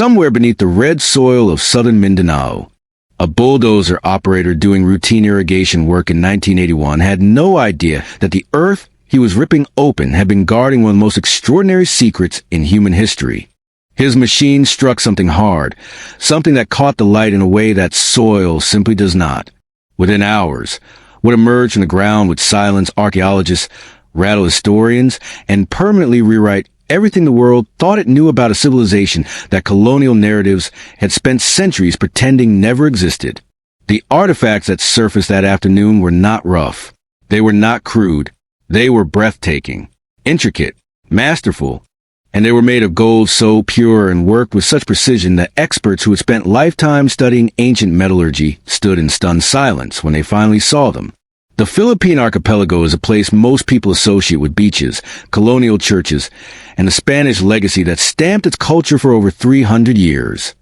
somewhere beneath the red soil of southern Mindanao. A bulldozer operator doing routine irrigation work in 1981 had no idea that the earth he was ripping open had been guarding one of the most extraordinary secrets in human history. His machine struck something hard, something that caught the light in a way that soil simply does not. Within hours, what emerged from the ground would silence archaeologists, rattle historians, and permanently rewrite everything the world thought it knew about a civilization that colonial narratives had spent centuries pretending never existed. The artifacts that surfaced that afternoon were not rough. They were not crude. They were breathtaking, intricate, masterful, and they were made of gold so pure and worked with such precision that experts who had spent lifetimes studying ancient metallurgy stood in stunned silence when they finally saw them. The Philippine archipelago is a place most people associate with beaches, colonial churches, and the Spanish legacy that stamped its culture for over 300 years.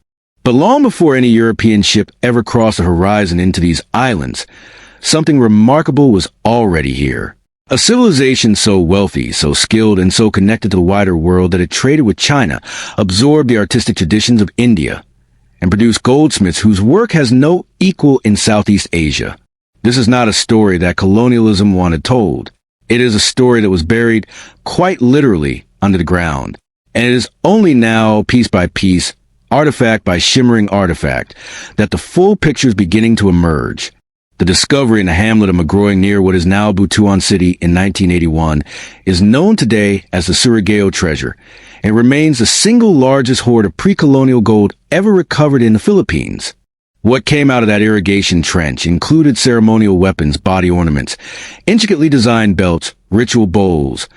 But long before any European ship ever crossed the horizon into these islands, something remarkable was already here. A civilization so wealthy, so skilled, and so connected to the wider world that it traded with China, absorbed the artistic traditions of India, and produced goldsmiths whose work has no equal in Southeast Asia. This is not a story that colonialism wanted told. It is a story that was buried, quite literally, under the ground. And it is only now, piece by piece, artifact by shimmering artifact, that the full picture is beginning to emerge. The discovery in the hamlet of Magroing near what is now Butuan City in 1981 is known today as the Surigao Treasure and remains the single largest hoard of pre-colonial gold ever recovered in the Philippines. What came out of that irrigation trench included ceremonial weapons, body ornaments, intricately designed belts, ritual bowls,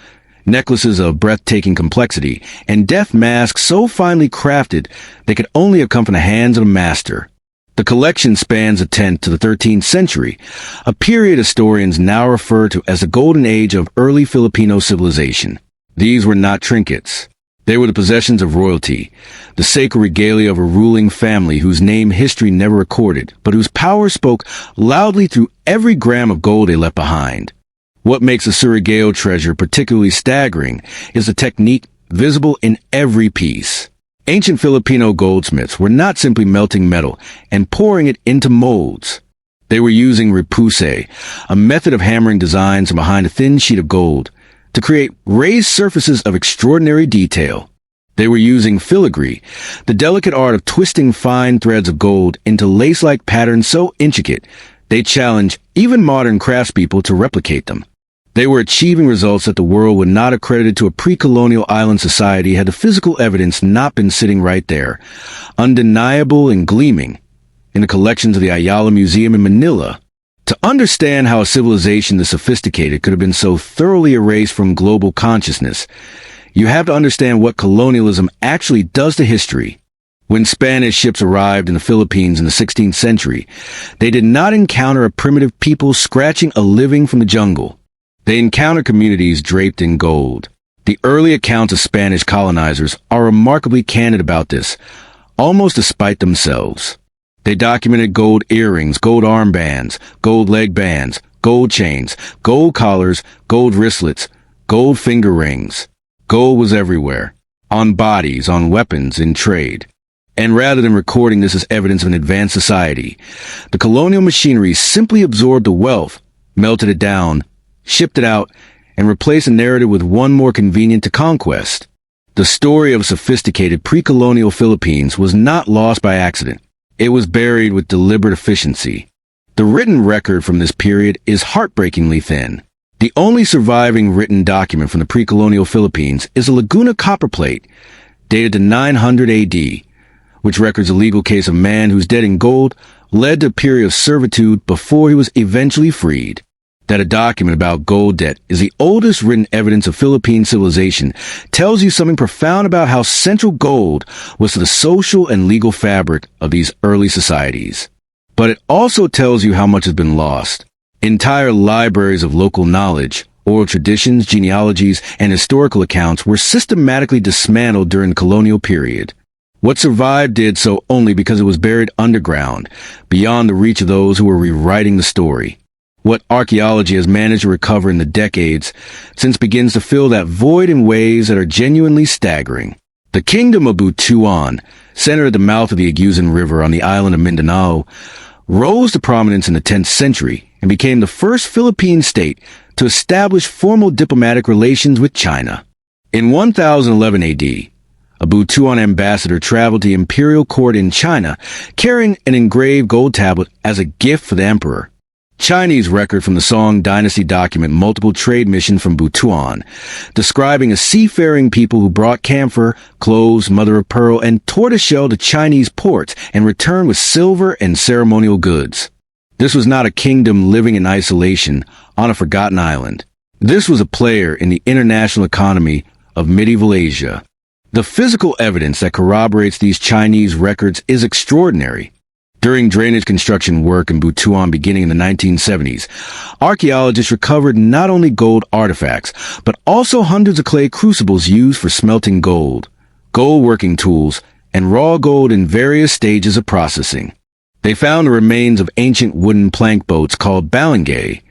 necklaces of breathtaking complexity, and death masks so finely crafted they could only have come from the hands of a master. The collection spans the 10th to the 13th century, a period historians now refer to as the golden age of early Filipino civilization. These were not trinkets. They were the possessions of royalty, the sacred regalia of a ruling family whose name history never recorded, but whose power spoke loudly through every gram of gold they left behind. What makes the Surigao treasure particularly staggering is the technique visible in every piece. Ancient Filipino goldsmiths were not simply melting metal and pouring it into molds. They were using repoussé, a method of hammering designs from behind a thin sheet of gold, to create raised surfaces of extraordinary detail. They were using filigree, the delicate art of twisting fine threads of gold into lace-like patterns so intricate they challenged even modern craftspeople to replicate them. They were achieving results that the world would not have credited to a pre-colonial island society had the physical evidence not been sitting right there, undeniable and gleaming, in the collections of the Ayala Museum in Manila. To understand how a civilization this sophisticated could have been so thoroughly erased from global consciousness, you have to understand what colonialism actually does to history. When Spanish ships arrived in the Philippines in the 16th century, they did not encounter a primitive people scratching a living from the jungle. They encountered communities draped in gold. The early accounts of Spanish colonizers are remarkably candid about this, almost despite themselves. They documented gold earrings, gold armbands, gold leg bands, gold chains, gold collars, gold wristlets, gold finger rings. Gold was everywhere, on bodies, on weapons, in trade. And rather than recording this as evidence of an advanced society, the colonial machinery simply absorbed the wealth, melted it down, shipped it out, and replaced the narrative with one more convenient to conquest. The story of sophisticated pre-colonial Philippines was not lost by accident. It was buried with deliberate efficiency. The written record from this period is heartbreakingly thin. The only surviving written document from the pre-colonial Philippines is a Laguna copperplate, dated to 900 AD, which records a legal case of a man whose debt in gold led to a period of servitude before he was eventually freed. That a document about gold debt is the oldest written evidence of Philippine civilization tells you something profound about how central gold was to the social and legal fabric of these early societies. But it also tells you how much has been lost. Entire libraries of local knowledge, oral traditions, genealogies, and historical accounts were systematically dismantled during the colonial period. What survived did so only because it was buried underground, beyond the reach of those who were rewriting the story. What archaeology has managed to recover in the decades since begins to fill that void in ways that are genuinely staggering. The Kingdom of Butuan, centered at the mouth of the Agusan River on the island of Mindanao, rose to prominence in the 10th century and became the first Philippine state to establish formal diplomatic relations with China. In 1011 AD, a Butuan ambassador traveled to the imperial court in China, carrying an engraved gold tablet as a gift for the emperor. Chinese record from the Song dynasty document multiple trade missions from Butuan, describing a seafaring people who brought camphor, cloves, mother of pearl, and tortoiseshell to Chinese ports and returned with silver and ceremonial goods. This was not a kingdom living in isolation on a forgotten island. This was a player in the international economy of medieval Asia. The physical evidence that corroborates these Chinese records is extraordinary. During drainage construction work in Butuan beginning in the 1970s, archaeologists recovered not only gold artifacts, but also hundreds of clay crucibles used for smelting gold, gold working tools, and raw gold in various stages of processing. They found the remains of ancient wooden plank boats called balangay,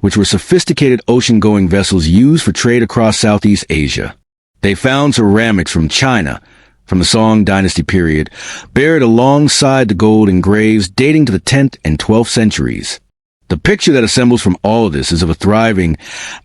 which were sophisticated ocean-going vessels used for trade across Southeast Asia. They found ceramics from China, from the Song dynasty period, buried alongside the gold engravings dating to the 10th and 12th centuries. The picture that assembles from all of this is of a thriving,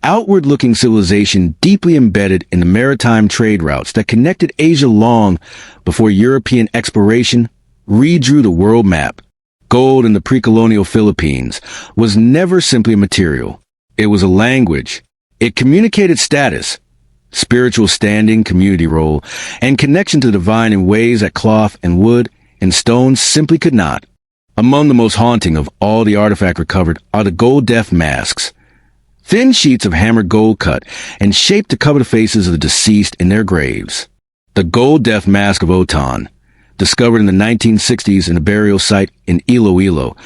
outward-looking civilization deeply embedded in the maritime trade routes that connected Asia long before European exploration redrew the world map. Gold in the pre-colonial Philippines was never simply a material. It was a language. It communicated status, spiritual standing, community role, and connection to the divine in ways that cloth and wood and stone simply could not. Among the most haunting of all the artifacts recovered are the gold death masks, thin sheets of hammered gold cut and shaped to cover the faces of the deceased in their graves. The gold death mask of Otan, discovered in the 1960s in a burial site in Iloilo,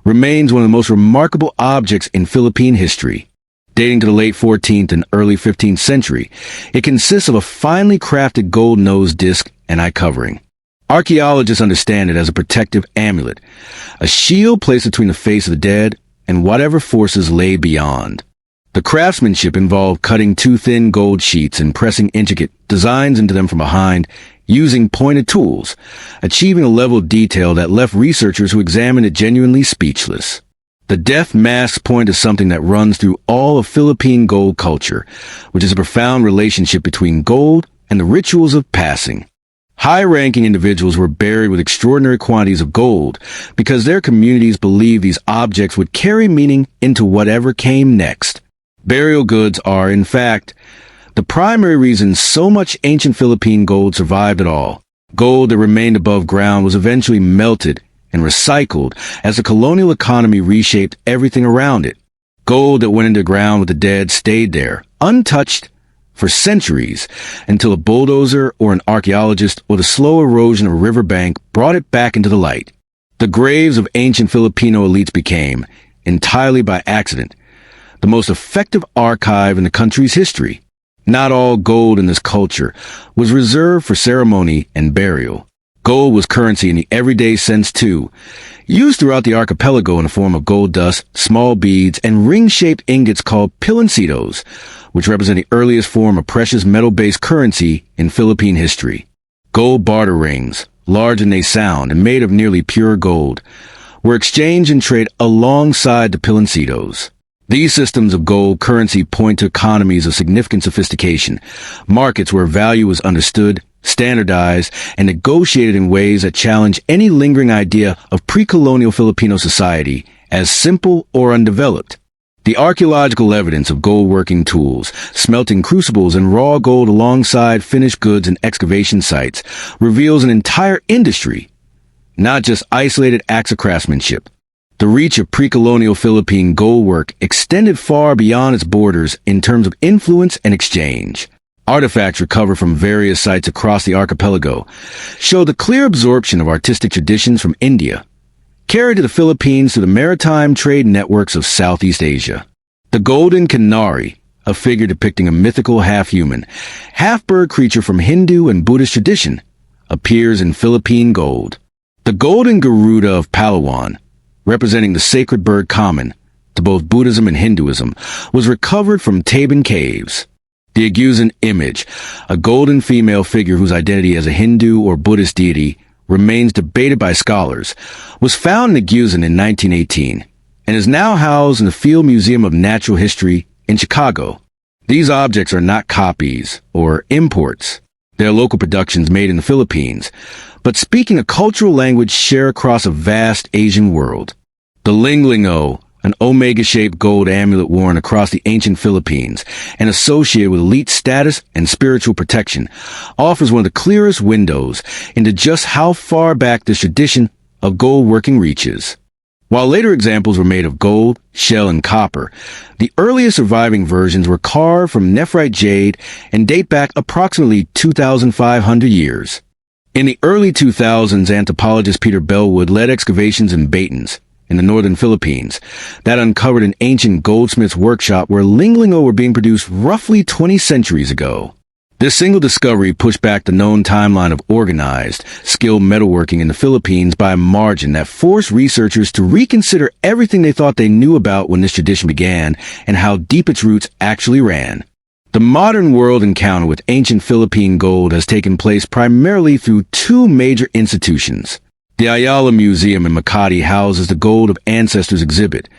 remains one of the most remarkable objects in Philippine history. Dating to the late 14th and early 15th century, it consists of a finely crafted gold nose disc and eye covering. Archaeologists understand it as a protective amulet, a shield placed between the face of the dead and whatever forces lay beyond. The craftsmanship involved cutting two thin gold sheets and pressing intricate designs into them from behind using pointed tools, achieving a level of detail that left researchers who examined it genuinely speechless. The death masks point to something that runs through all of Philippine gold culture, which is a profound relationship between gold and the rituals of passing. High-ranking individuals were buried with extraordinary quantities of gold because their communities believed these objects would carry meaning into whatever came next. Burial goods are, in fact, the primary reason so much ancient Philippine gold survived at all. Gold that remained above ground was eventually melted and recycled as the colonial economy reshaped everything around it. Gold that went into the ground with the dead stayed there, untouched, for centuries, until a bulldozer or an archaeologist or the slow erosion of a riverbank brought it back into the light. The graves of ancient Filipino elites became, entirely by accident, the most effective archive in the country's history. Not all gold in this culture was reserved for ceremony and burial. Gold was currency in the everyday sense too, used throughout the archipelago in the form of gold dust, small beads, and ring-shaped ingots called piloncitos, which represent the earliest form of precious metal-based currency in Philippine history. Gold barter rings, large than they sound and made of nearly pure gold, were exchanged and traded alongside the piloncitos. These systems of gold currency point to economies of significant sophistication, markets where value was understood, standardized, and negotiated in ways that challenge any lingering idea of pre-colonial Filipino society as simple or undeveloped. The archaeological evidence of gold working tools, smelting crucibles, and raw gold alongside finished goods and excavation sites reveals an entire industry, not just isolated acts of craftsmanship. The reach of pre-colonial Philippine gold work extended far beyond its borders in terms of influence and exchange. Artifacts recovered from various sites across the archipelago show the clear absorption of artistic traditions from India, carried to the Philippines through the maritime trade networks of Southeast Asia. The golden Canary, a figure depicting a mythical half-human, half-bird creature from Hindu and Buddhist tradition, appears in Philippine gold. The golden Garuda of Palawan, representing the sacred bird common to both Buddhism and Hinduism, was recovered from Taban caves. The Agusan image, a golden female figure whose identity as a Hindu or Buddhist deity remains debated by scholars, was found in Agusan in 1918 and is now housed in the Field Museum of Natural History in Chicago. These objects are not copies or imports. They are local productions made in the Philippines, but speaking a cultural language shared across a vast Asian world. The Linglingo, an omega-shaped gold amulet worn across the ancient Philippines and associated with elite status and spiritual protection, offers one of the clearest windows into just how far back this tradition of gold working reaches. While later examples were made of gold, shell, and copper, the earliest surviving versions were carved from nephrite jade and date back approximately 2,500 years. In the early 2000s, anthropologist Peter Bellwood led excavations in Batons, in the northern Philippines, that uncovered an ancient goldsmith's workshop where linglingo were being produced roughly 20 centuries ago. This single discovery pushed back the known timeline of organized, skilled metalworking in the Philippines by a margin that forced researchers to reconsider everything they thought they knew about when this tradition began and how deep its roots actually ran. The modern world encounter with ancient Philippine gold has taken place primarily through two major institutions. The Ayala Museum in Makati houses the Gold of Ancestors exhibit,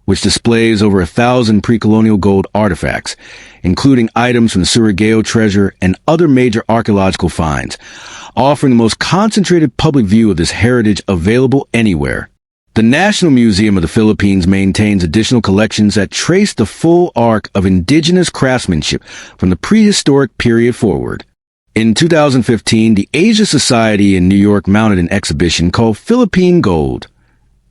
which displays over 1,000 pre-colonial gold artifacts, including items from the Surigao Treasure and other major archaeological finds, offering the most concentrated public view of this heritage available anywhere. The National Museum of the Philippines maintains additional collections that trace the full arc of indigenous craftsmanship from the prehistoric period forward. In 2015, the Asia Society in New York mounted an exhibition called Philippine Gold,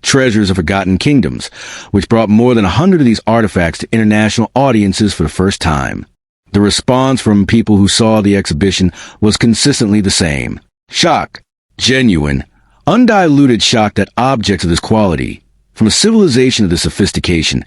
Treasures of Forgotten Kingdoms, which brought more than 100 of these artifacts to international audiences for the first time. The response from people who saw the exhibition was consistently the same. Shock. Genuine, undiluted shock that objects of this quality, from a civilization of this sophistication,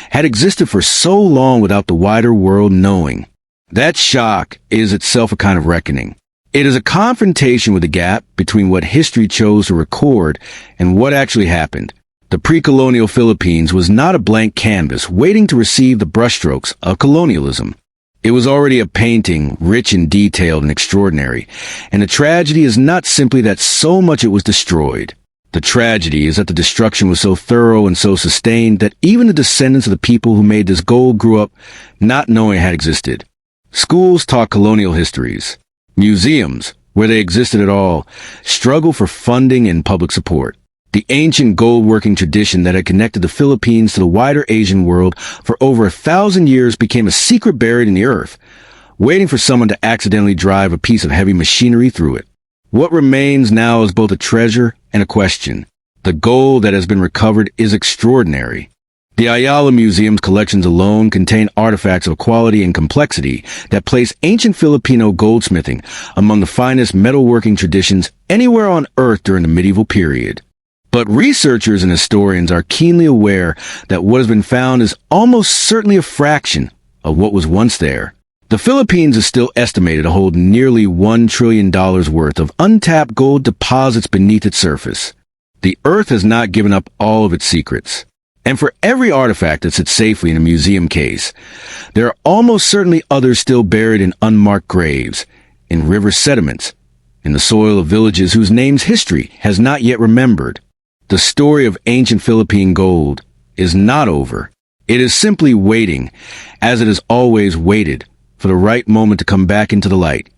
had existed for so long without the wider world knowing. That shock is itself a kind of reckoning. It is a confrontation with the gap between what history chose to record and what actually happened. The pre-colonial Philippines was not a blank canvas waiting to receive the brushstrokes of colonialism. It was already a painting, rich and detailed and extraordinary, and the tragedy is not simply that so much it was destroyed. The tragedy is that the destruction was so thorough and so sustained that even the descendants of the people who made this gold grew up not knowing it had existed. Schools taught colonial histories. Museums, where they existed at all, struggled for funding and public support. The ancient gold-working tradition that had connected the Philippines to the wider Asian world for over 1,000 years became a secret buried in the earth, waiting for someone to accidentally drive a piece of heavy machinery through it. What remains now is both a treasure and a question. The gold that has been recovered is extraordinary. The Ayala Museum's collections alone contain artifacts of quality and complexity that place ancient Filipino goldsmithing among the finest metalworking traditions anywhere on Earth during the medieval period. But researchers and historians are keenly aware that what has been found is almost certainly a fraction of what was once there. The Philippines is still estimated to hold nearly $1 trillion worth of untapped gold deposits beneath its surface. The Earth has not given up all of its secrets. And for every artifact that sits safely in a museum case, there are almost certainly others still buried in unmarked graves, in river sediments, in the soil of villages whose names history has not yet remembered. The story of ancient Philippine gold is not over. It is simply waiting, as it has always waited, for the right moment to come back into the light.